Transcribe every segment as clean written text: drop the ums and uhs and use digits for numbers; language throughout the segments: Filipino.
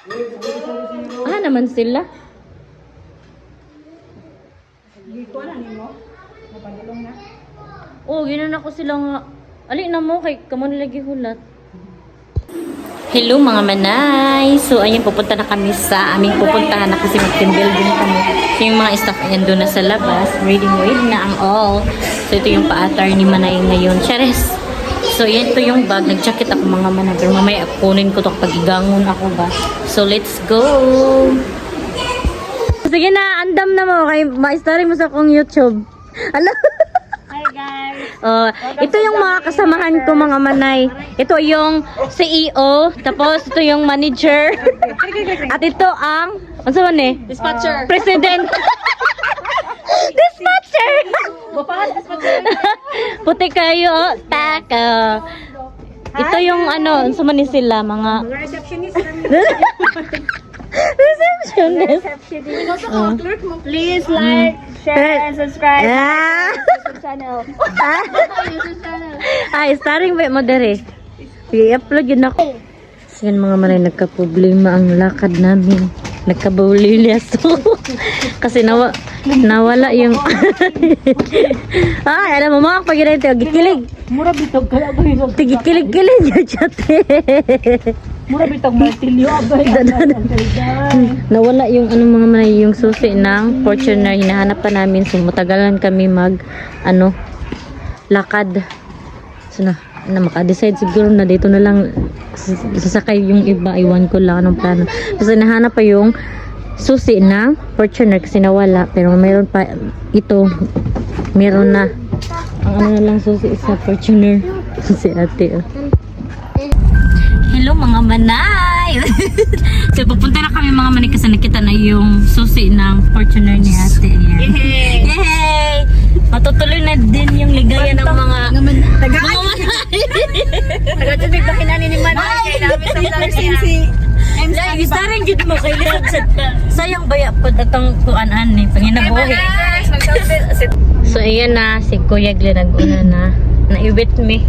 Ah, naman sila. Dito na nimo. Mapandulong na. Oh, ginan ako sila nga. Ali na mo kay kamo nila gihulat. Hello mga manay! So ayun, pupunta na kami sa aming pupuntahan na kasi mag-team building kami. So yung mga staff ayan doon na sa labas. Ready na ang all. So ito yung pa-attire ni Manay ngayon. Chares! So yan, ito yung bag. Nag-jacket ako mga manay. Pero mamaya kunin ko ito kapag igangon ako ba. So let's go! Sige na, andam na mo. Kay ma-story mo sa akong YouTube. Ano? Hi guys. Ito yung mga kasamahan ko mga manay. Ito yung CEO, tapos ito yung manager. At ito ang, ano sa man eh? Dispatcher. President. Dispatcher. Bapak dispatcher. Puti kayo, taka. Ito yung ano, sa man sila mga Mga receptionist kami. receptionist. Receptionist. Also, clerk mo. Please like, share, and subscribe. Ah. YouTube channel. YouTube channel. Ay, starring ba mo dere? I-upload yun ako. So yan mga manay, nagka-problema ang lakad namin. Nagkabaulilyas. Kasi nawala yung... Ay, alam mo mga pag yun ito, gikilig. Mura bitog kaya ba yun? Tigikilig-kilig yung chat. Mura bitog martilyo. Nawala yung ano mga manay, yung susi ng Fortuner. Hinahanap pa namin. So matagalan kami lakad. So na maka-decide siguro na dito na lang sasakay yung iba. Iwan ko lang anong plano. Kasi nahanap pa yung susi ng Fortuner kasi nawala. Pero mayroon pa ito. Meron na. Ang ano na lang susi sa Fortuner. Si ate. Oh. Hello mga manay! So pupunta na kami mga manay kasi nakita na yung susi ng Fortuner ni ate. Ayan. Yay! Matutuloy na din yung ligaya ng mga manay. Taga-tubig ba kinani ni Manay? Kaya namin sa vlog niya. Like, isa rin gid mo kay lisod ka. Sayang baya po datong kuan-an ni panginabuhi. So ayan na si Kuya Glenn nag-una na. Na-ibit me.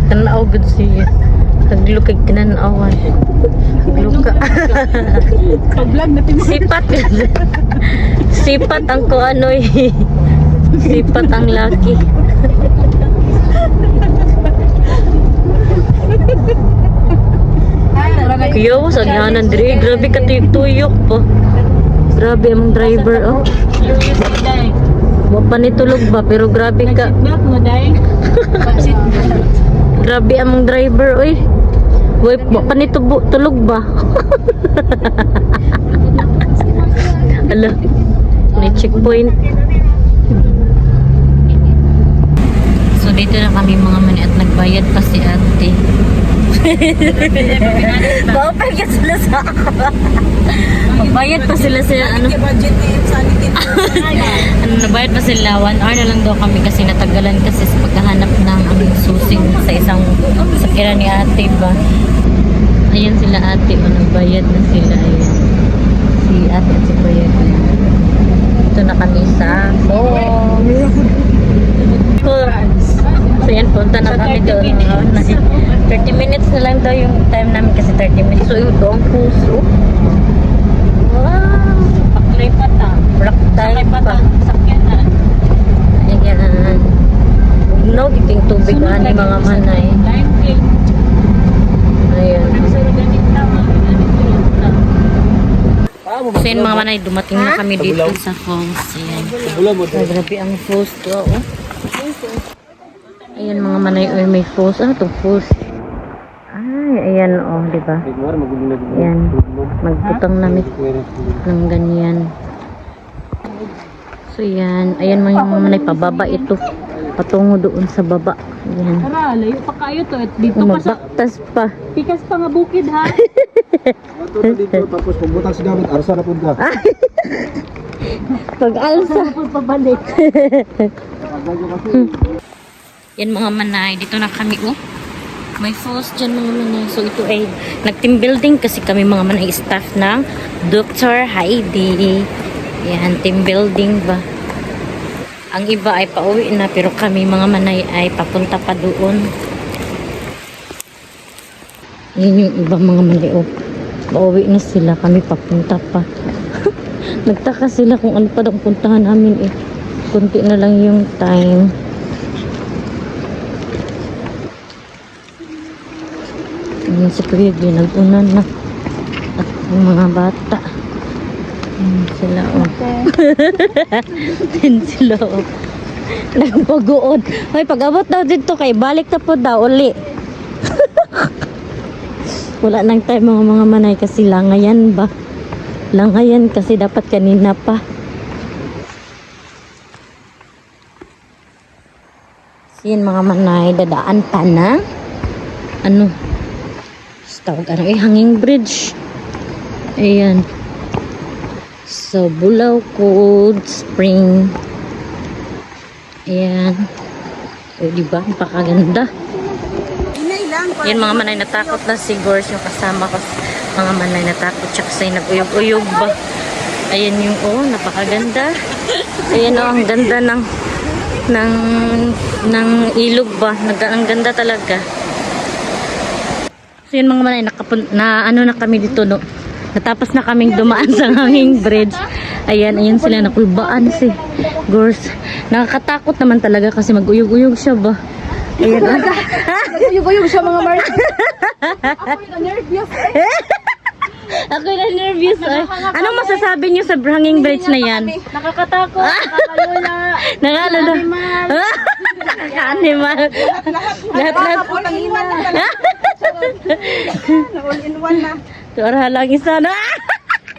Tanaw gud siya. Haglukig tinanawan. Hagluka. Pag-vlog natin mo. Sipat. Sipat ang kuanoy. Sipat ang laki. Kuya, sa gyanan diri. Grabe ka tuyok po. Grabe ang driver oh. Wa pa ni tulog ba pero grabe ka. Milk mo, Day. Grabe among driver oy. Way pa ni tulog ba? Ala. May checkpoint. So dito na kami mga mani at nagbayad pa si ate. Baupay ka sila sa ako. Magbayad pa sila sa ano. Nabayad pa sila. 1 hour na lang daw kami kasi natagalan kasi sa paghahanap ng susing sa isang sakira ni ate ba. Ayan sila ate. Nagbayad na sila. Ayan. Si ate at si kuya. Ito na kami sa So yan, punta na kami doon. 30 minutes na lang daw yung time namin kasi 30 minutes. So yung doong puso. Wow! Paklipat ah. Praktal pa. Sakyanan. Ayan. No, giting tubig ni mga manay. Ayan. So yun mga manay, dumating na kami dito sa falls. Ayan. Grabe ang falls to. Oh. Ayan mga manay, oy, may falls. Ano itong falls? Ay, ayan oh, di ba? Ayan. Magputang namin ng ganyan. So yan, ayan mga manay, pababa ito. Patungo doon sa baba. Ayan. Tara, layo pa kayo to. At dito pa sa... Magbaktas pa. Pikas pa nga bukid ha. Ato na dito, tapos pagbutan sa gamit, arsa na punta. Pag-alsa. Pabalik. Pagbago kasi. Yan mga manay, dito na kami oh. May falls dyan mga manay. So ito ay nag-team building kasi kami mga manay staff ng Dr. Heidi. Yan, team building ba. Ang iba ay pauwi na pero kami mga manay ay papunta pa doon. Yan yung iba mga manay oh. Pauwi na sila, kami papunta pa. Nagtaka sila kung ano pa daw puntahan namin eh. Kunti na lang yung time. Ayan si Kuya Glenn, nag-una na. At yung mga bata. Ayan sila oh. Ayan sila oh. Nagpagoon. Hoy, pag-abot daw dito kay balik na po daw uli. Wala nang time mga manay kasi langayan ba. Langayan kasi dapat kanina pa. Yan mga manay, dadaan pa na ano tawag ano hanging bridge. Ayan, so Bulao Cold Spring. Ayan, o diba napakaganda. Yan mga manay, natakot na si Gors yung kasama ko. Mga manay natakot siya kasi nag-uyog-uyog ba. Ayan yung oh, napakaganda. Ayan oh, ang ganda ng ilog ba. Ang ganda talaga. So yun mga manay, ano na kami dito no. Natapos na kaming dumaan sa hanging bridge. Ayan, ayan sila nakulbaan si Gors. Nakakatakot naman talaga kasi mag-uyog-uyog siya ba. Ayan. Uyog-uyog siya mga Mark. Ako yung nervous. Ako na nervous. Anong masasabi niyo sa hanging bridge na yan? Nakakatakot, nakakalula. Nakalala. Animal. Lahat-lahat. All in one na. Tora lang isa na.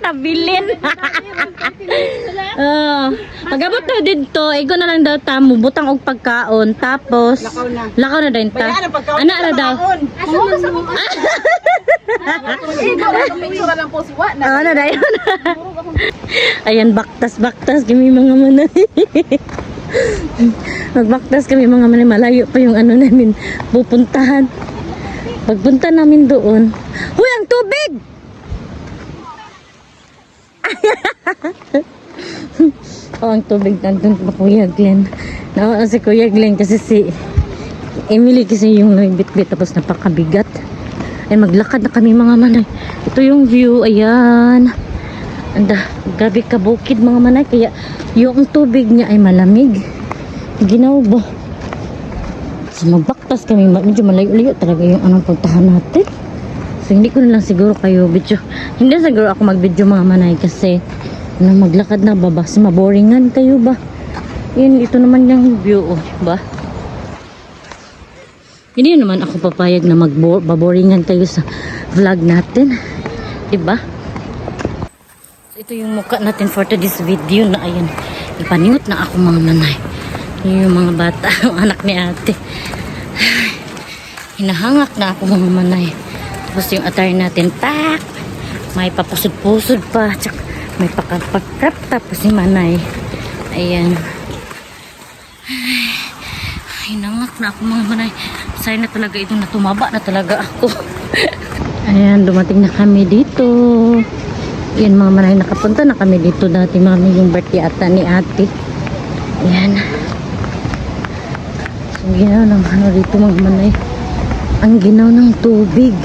Nabilin. Pag-abot na dito, igo na lang daw tamo, butang og pagkaon, tapos lakaw na daw ta. Ana ala daw. Asa mo sa mga? Picture lang po siwa na. Ano daw yun? Ayan, baktas kami mga manay. Magbaktas kami mga manay, malayo pa yung ano namin pupuntahan. Pagpunta namin doon, huy, ang tubig! Oh, ang tubig nandun pa Kuya Glenn. Nawa si Kuya Glenn kasi si Emily kasi yung bit-bit tapos napakabigat. Ay maglakad na kami mga manay. Ito yung view, ayan. Anda, gabi ka bukid mga manay kaya yung tubig niya ay malamig. Ginaw ba? So magbaktas kami, medyo malayo-layo talaga yung anong puntahan natin. So hindi ko na lang siguro kayo video. Hindi siguro ako mag-video mga manay kasi maglakad na ba kasi maboringan kayo ba. Yun, ito naman yung view oh, ba? Hindi naman ako papayag na magbaboringan kayo sa vlog natin. Diba? So ito yung mukha natin for today's video na ayun. Ipaningot na ako mga manay. Yung mga bata, ang anak ni ate. Hinahangak na ako mga manay. Tapos yung attire natin, pak! May papusod-pusod pa. Tsaka may pakapag-crop tapos si manay. Ayan. Hinangak na ako mga manay. Sayang na talaga itong natumaba na talaga ako. Ayan, dumating na kami dito. Ayan mga manay, nakapunta na kami dito dati mga yung birthday ata ni ate. Ayan. So, ginaw ng ano dito mga manay. Ang ginaw ng tubig.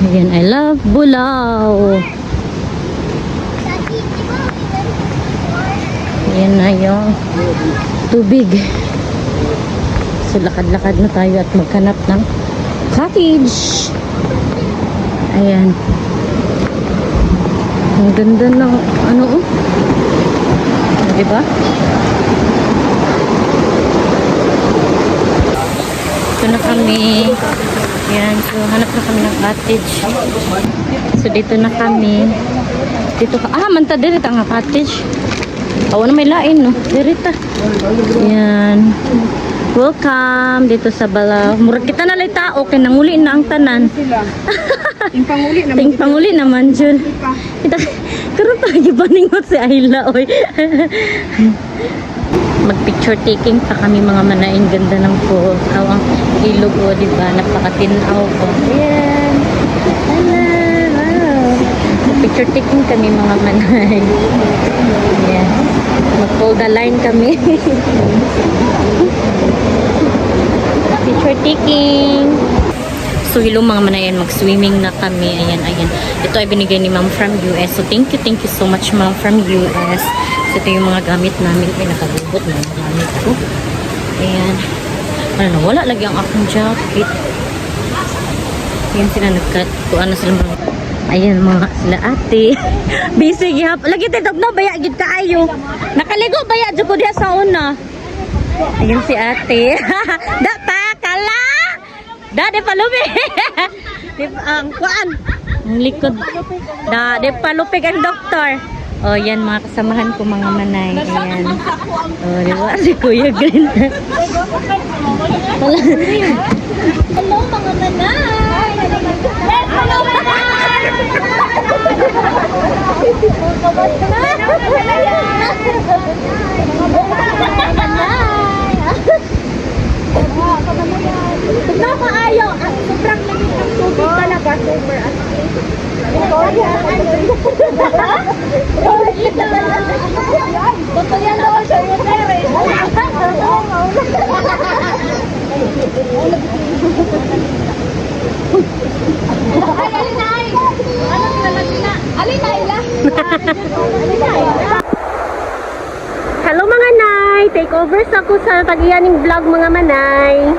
Ayan, I love Bulao. Ayan na yung tubig. So, lakad-lakad na tayo at maghanap ng cottage. Ayan. Ang ganda ng ano oh. Diba? Ito na kami. Yan. So, hanap na kami ng cottage. So, dito na kami. Dito ka. Ah, manta dirita nga cottage. Awa na may lain, no? Dirita. Yan. Welcome dito sa Balaw. Murag kita na lang tao kay nanguli na ang tanan. Sila. Yung panguli naman. Ting panguli naman jud. Kita karon pa gibaningot si Ayla oy. Mag-picture taking pa kami mga manain, ganda ng po. Ang ilog o, di ba? Napakatinaw po. Ayan. Wow. Mag-picture taking kami mga manay. Ayan. Mag-hold the line kami. Picture taking. So, hello mga manayan, mag-swimming na kami. Ayan, ayan. Ito ay binigay ni ma'am from US. So, thank you so much ma'am from US. So, ito yung mga gamit namin. Ay, nakagubot na yung gamit ko. Ayan. Ano, wala lagi ang akong jacket. Ayan sila nagkat. Kuha na sila mga... Ayan, mga sila ate. Busy, gihap. Lagi tayo, no, baya, gid kaayo. Nakaligo, baya, dyan ko diya sa una. Ayan si ate. Da pa, kala! Da, di pa lupi. Ang kuan. Ang likod. Da, di pa lupi ang doktor. O, yan mga kasamahan ko mga manay. Ayan. O, di ba? Si Kuya Green. Hello mga manay! Yes, hello manay! Nakaayo! Ang sobrang lamig ng tubig talaga. Super as Tutulian daw siya yung tere. Ay, alinay! Anong nalagina? Alinay lang! Hello mga nay! Take over sa ko sa tagiyaning vlog mga manay.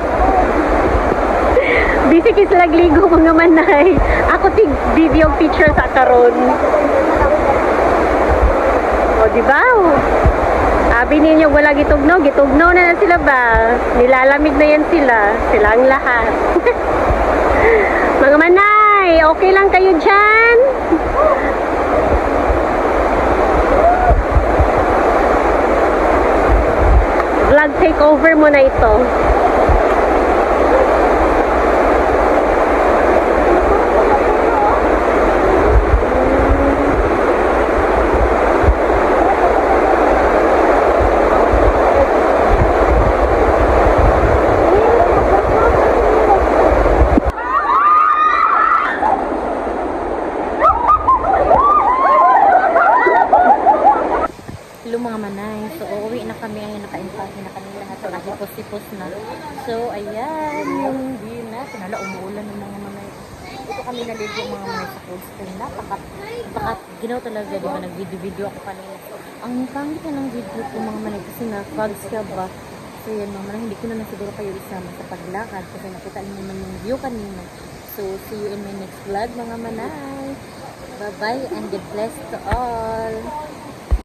Busy kis lagligo mga manay. Ako tig video picture sa karon. O di ba? Abi ninyo wala gitugno na sila ba? Nilalamig na yan sila. Sila ang lahat. Mga manay, okay lang kayo dyan? Vlog takeover mo na ito. Hello mga manay. So, uuwi na kami. Ayan, naka-impake na kami lahat. So, nagipos-tipos na. So, ayan. Yung view na. Tinala, umuulan ng mga manay. Ito kami naligo mga manay sa cold spring. Ginaw talaga. Di ba, nag-video-video ako kanina. Ang pangit na ng video ko mga manay. Kasi na-fogs ka ba? So, yan mga manay. Hindi ko na siguro kayo isama sa paglakad. Kasi nakita niyo naman yung view kanina. So, see you in my next vlog mga manay. Bye-bye and God bless to all.